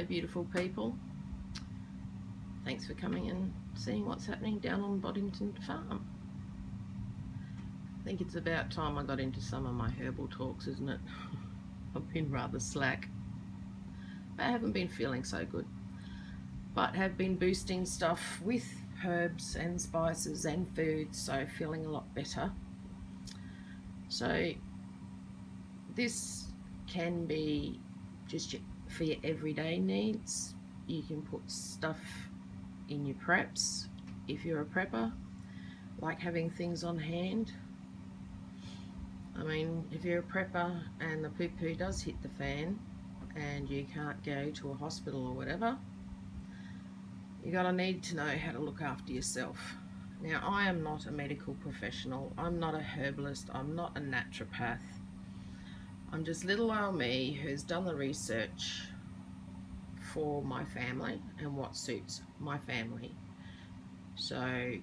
Hello beautiful people, thanks for coming and seeing what's happening down on Boddington Farm. I think it's about time I got into some of my herbal talks, isn't it? I've been rather slack. I haven't been feeling so good, but have been boosting stuff with herbs and spices and foods, so feeling a lot better. So this can be just for your everyday needs. You can put stuff in your preps if you're a prepper, like having things on hand. I mean, if you're a prepper and the poo-poo does hit the fan and you can't go to a hospital or whatever, you're going to need to know how to look after yourself. Now, I am not a medical professional, I'm not a herbalist, I'm not a naturopath. I'm just little old me who's done the research for my family and what suits my family. So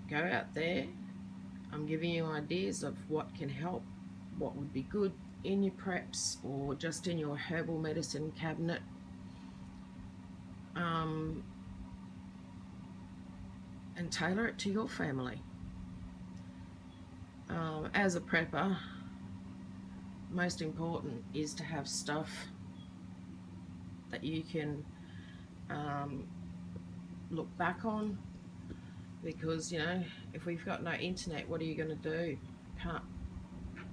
go out there, I'm giving you ideas of what can help, what would be good in your preps or just in your herbal medicine cabinet. And tailor it to your family. As a prepper, most important is to have stuff that you can look back on, because you know, if we've got no internet, what are you going to do? Can't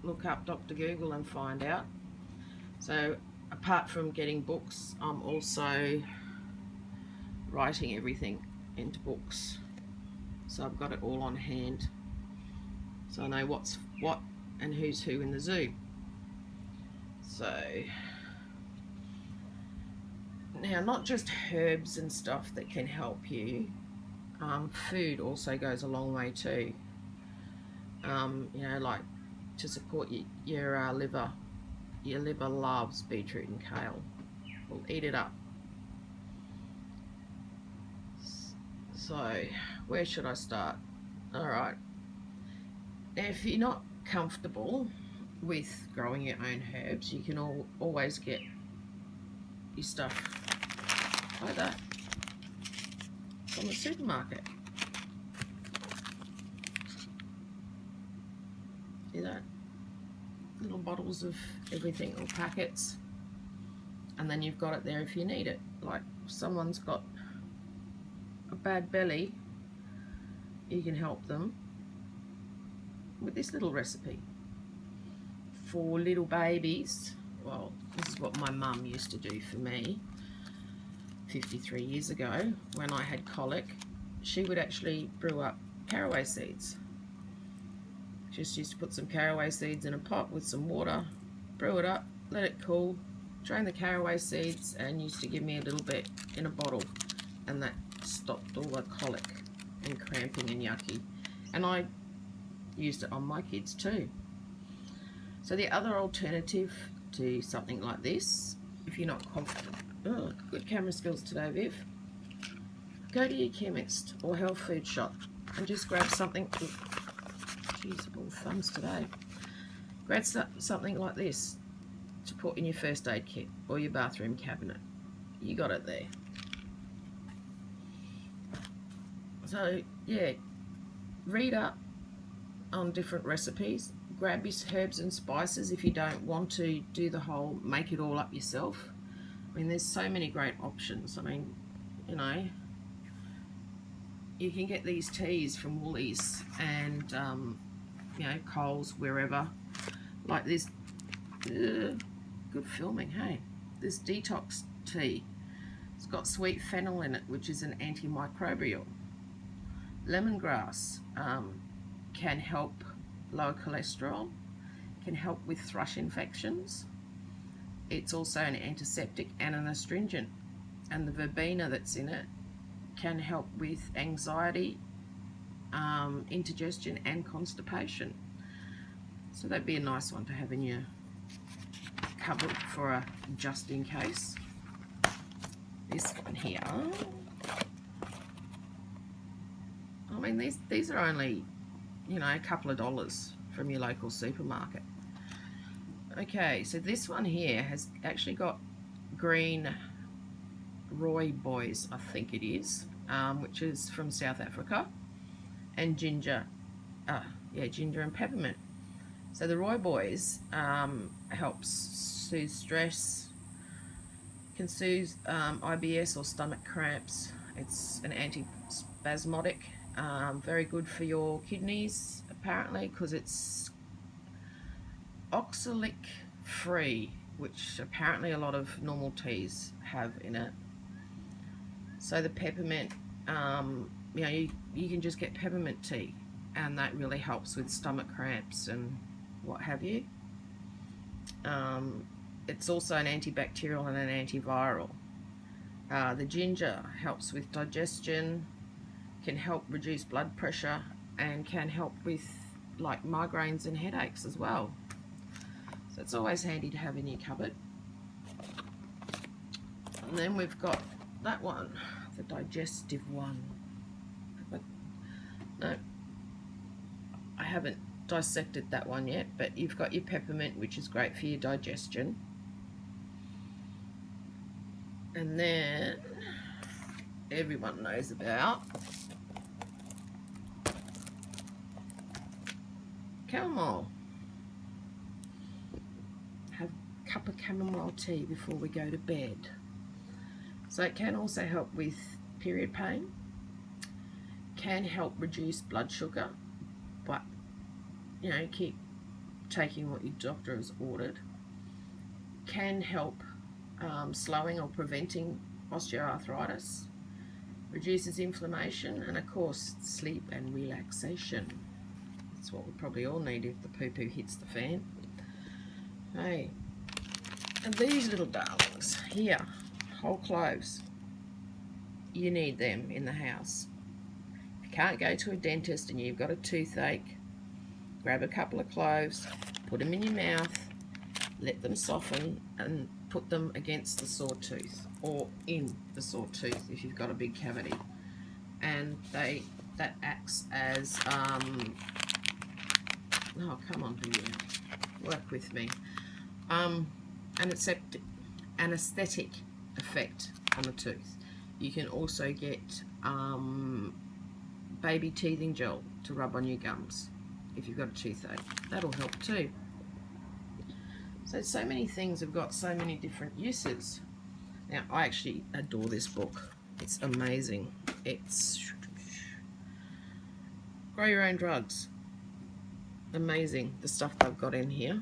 look up Dr. Google and find out. So apart from getting books, I'm also writing everything into books, so I've got it all on hand, so I know what's what and who's who in the zoo. So now, not just herbs and stuff that can help you, food also goes a long way too. You know, like to support your liver. Your liver loves beetroot and kale. We'll eat it up. So where should I start? Alright, now if you're not comfortable with growing your own herbs, you can always get your stuff like that from the supermarket. See that? Little bottles of everything, or packets, and then you've got it there if you need it. Like if someone's got a bad belly, you can help them with this little recipe. For little babies, well, this is what my mum used to do for me 53 years ago when I had colic. She would actually brew up caraway seeds. She just used to put some caraway seeds in a pot with some water, brew it up, let it cool, drain the caraway seeds, and used to give me a little bit in a bottle, and that stopped all the colic and cramping and yucky. And I used it on my kids too. So the other alternative to something like this, if you're not confident, good camera skills today, Viv, go to your chemist or health food shop and just grab something. Jeez, all thumbs today. Grab something like this to put in your first aid kit or your bathroom cabinet. You got it there. So yeah, read up on different recipes. Grab your herbs and spices if you don't want to do the whole make it all up yourself. I mean, there's so many great options. I mean, you know, you can get these teas from Woolies and you know, Coles, wherever, like this. Good filming, hey. This detox tea, it's got sweet fennel in it, which is an antimicrobial. Lemongrass can help lower cholesterol, can help with thrush infections. It's also an antiseptic and an astringent, and the verbena that's in it can help with anxiety, indigestion and constipation. So that'd be a nice one to have in your cupboard for a just in case. This one here, I mean, these are only, you know, a couple of dollars from your local supermarket. Okay, so this one here has actually got green rooibos, I think it is, which is from South Africa, and ginger, ginger and peppermint. So the rooibos helps soothe stress, can soothe IBS or stomach cramps. It's an antispasmodic, very good for your kidneys apparently, because it's oxalic free, which apparently a lot of normal teas have in it. So the peppermint, you can just get peppermint tea, and that really helps with stomach cramps and what have you. It's also an antibacterial and an antiviral. The ginger helps with digestion, can help reduce blood pressure, and can help with like migraines and headaches as well. So it's always handy to have in your cupboard. And then we've got that one, the digestive one. But no, I haven't dissected that one yet, but you've got your peppermint, which is great for your digestion. And then everyone knows about chamomile. Have a cup of chamomile tea before we go to bed. So it can also help with period pain, can help reduce blood sugar, but keep taking what your doctor has ordered. Can help slowing or preventing osteoarthritis, reduces inflammation, and of course sleep and relaxation. That's what we probably all need if the poo-poo hits the fan. Hey, and these little darlings here, whole cloves, you need them in the house. If you can't go to a dentist and you've got a toothache, grab a couple of cloves, put them in your mouth, let them soften, and put them against the sore tooth or in the sore tooth if you've got a big cavity. And that acts as oh, come on, video, work with me, an anesthetic effect on the tooth. You can also get baby teething gel to rub on your gums if you've got a toothache. That'll help too. So many things have got so many different uses. Now, I actually adore this book. It's amazing. It's Grow Your Own Drugs. Amazing, the stuff they've got in here.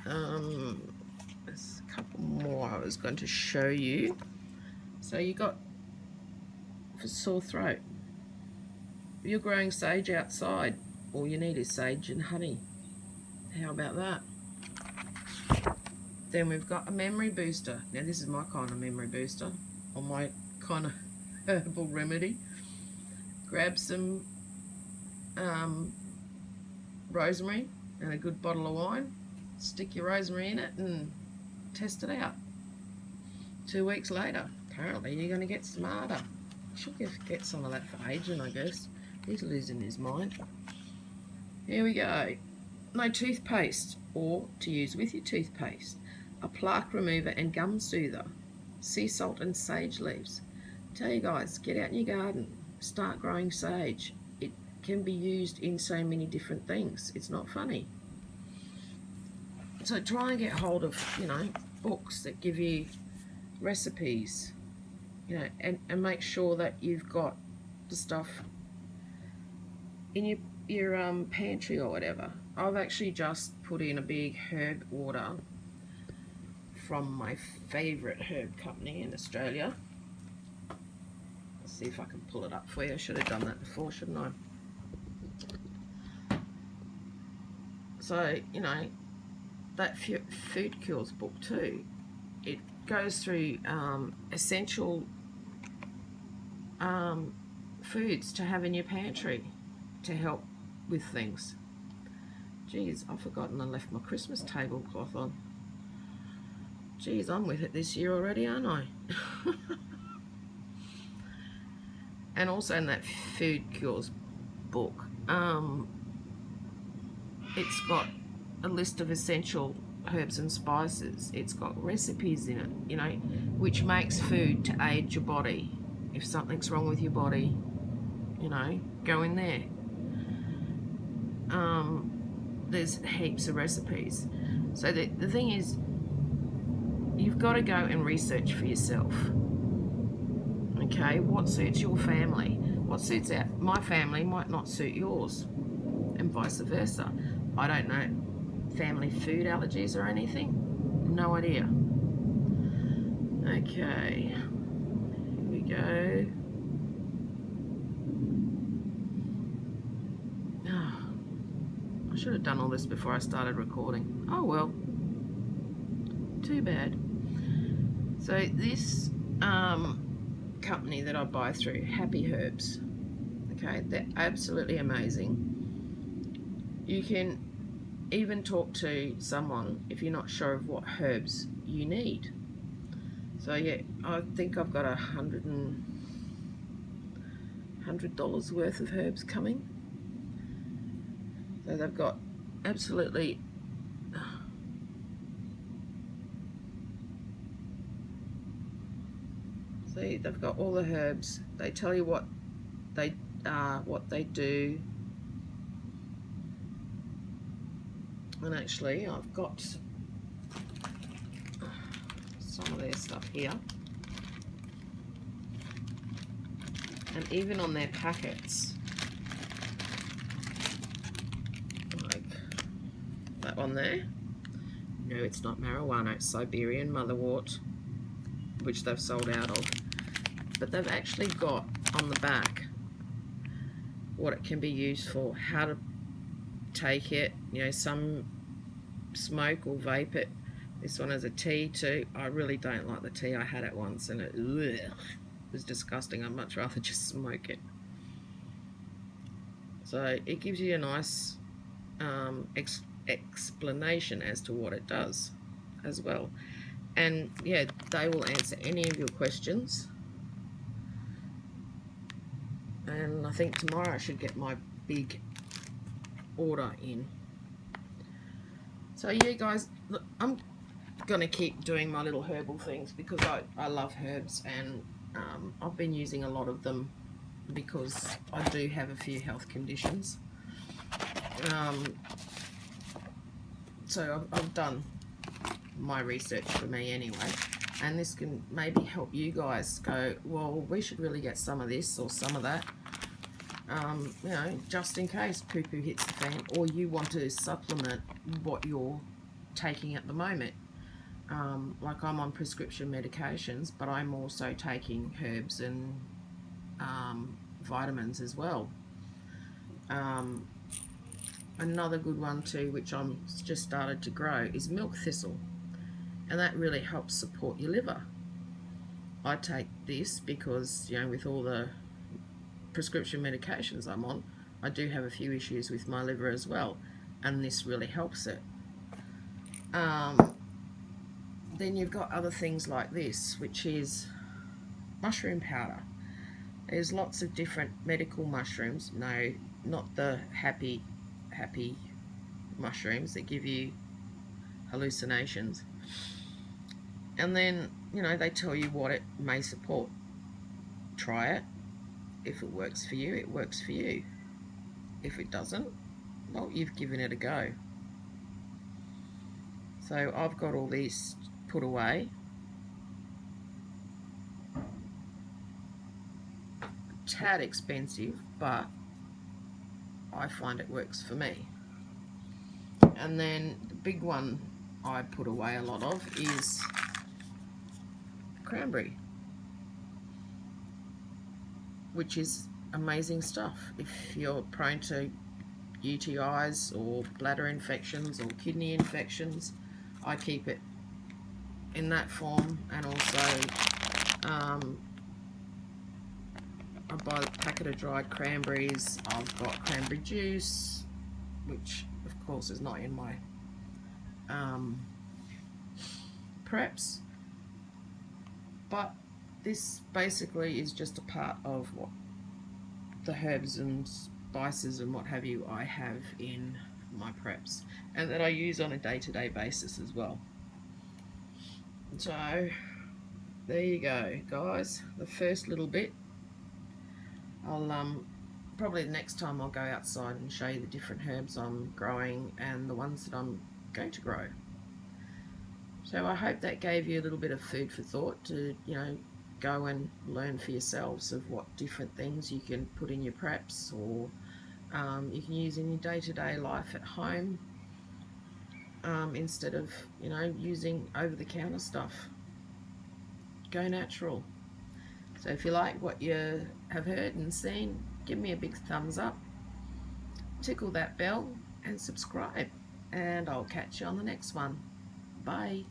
There's a couple more I was going to show you. So you got for sore throat. If you're growing sage outside, all you need is sage and honey. How about that? Then we've got a memory booster. Now this is my kind of memory booster, or my kind of herbal remedy. Grab some rosemary and a good bottle of wine, stick your rosemary in it and test it out. 2 weeks later, apparently you're going to get smarter. Should get some of that for aging, I guess. He's losing his mind. Here we go. No toothpaste, or to use with your toothpaste, a plaque remover and gum soother, sea salt and sage leaves. I tell you guys, get out in your garden, start growing sage. It can be used in so many different things. It's not funny. So try and get hold of, books that give you recipes, and make sure that you've got the stuff in your pantry or whatever. I've actually just put in a big herb order from my favourite herb company in Australia. Let's see if I can pull it up for you. I should have done that before, shouldn't I? So, that Food Cures book too, it goes through essential foods to have in your pantry to help with things. Geez, I've forgotten I left my Christmas tablecloth on. Geez, I'm with it this year already, aren't I? And also in that Food Cures book, it's got a list of essential herbs and spices. It's got recipes in it, you know, which makes food to aid your body. If something's wrong with your body, you know, go in there. There's heaps of recipes. So the thing is, you've got to go and research for yourself. Okay, what suits your family? What suits my family might not suit yours, and vice versa. I don't know family food allergies or anything. No idea. Okay, here we go. I should have done all this before I started recording. Oh well, too bad. So this company that I buy through, Happy Herbs, okay, they're absolutely amazing. You can even talk to someone if you're not sure of what herbs you need. So yeah, I think I've got $100 worth of herbs coming. So they've got absolutely see, they've got all the herbs. They tell you what they are, what they do. And actually, I've got some of their stuff here. And even on their packets, like that one there. No, it's not marijuana, it's Siberian motherwort, which they've sold out of. But they've actually got on the back what it can be used for, how to take it. You know, some smoke or vape it. This one is a tea too. I really don't like the tea. I had it once and it was disgusting. I'd much rather just smoke it. So it gives you a nice explanation as to what it does as well. And yeah, they will answer any of your questions. And I think tomorrow I should get my big order in. So yeah, guys, look, I'm gonna keep doing my little herbal things because I love herbs, and I've been using a lot of them because I do have a few health conditions. So I've done my research for me anyway, and this can maybe help you guys go, well, we should really get some of this or some of that, you know, just in case poo-poo hits the fan, or you want to supplement what you're taking at the moment. Like I'm on prescription medications, but I'm also taking herbs and vitamins as well. Another good one too, which I'm just started to grow, is milk thistle, and that really helps support your liver. I take this because, you know, with all the prescription medications I'm on, I do have a few issues with my liver as well, and this really helps it. Then you've got other things like this, which is mushroom powder. There's lots of different medical mushrooms. No, not the happy mushrooms that give you hallucinations. And then, you know, they tell you what it may support. Try it. If it works for you, it works for you. If it doesn't, well, you've given it a go. So I've got all these put away. A tad expensive, but I find it works for me. And then the big one I put away a lot of is cranberry, which is amazing stuff if you're prone to UTIs or bladder infections or kidney infections. I keep it in that form, and also I buy a packet of dried cranberries. I've got cranberry juice, which of course is not in my preps, but this basically is just a part of what the herbs and spices and what have you I have in my preps, and that I use on a day-to-day basis as well. So there you go, guys, the first little bit. I'll probably the next time I'll go outside and show you the different herbs I'm growing and the ones that I'm going to grow. So I hope that gave you a little bit of food for thought to, go and learn for yourselves of what different things you can put in your preps, or you can use in your day-to-day life at home, instead of, using over-the-counter stuff. Go natural. So if you like what you have heard and seen, give me a big thumbs up, tickle that bell and subscribe, and I'll catch you on the next one. Bye.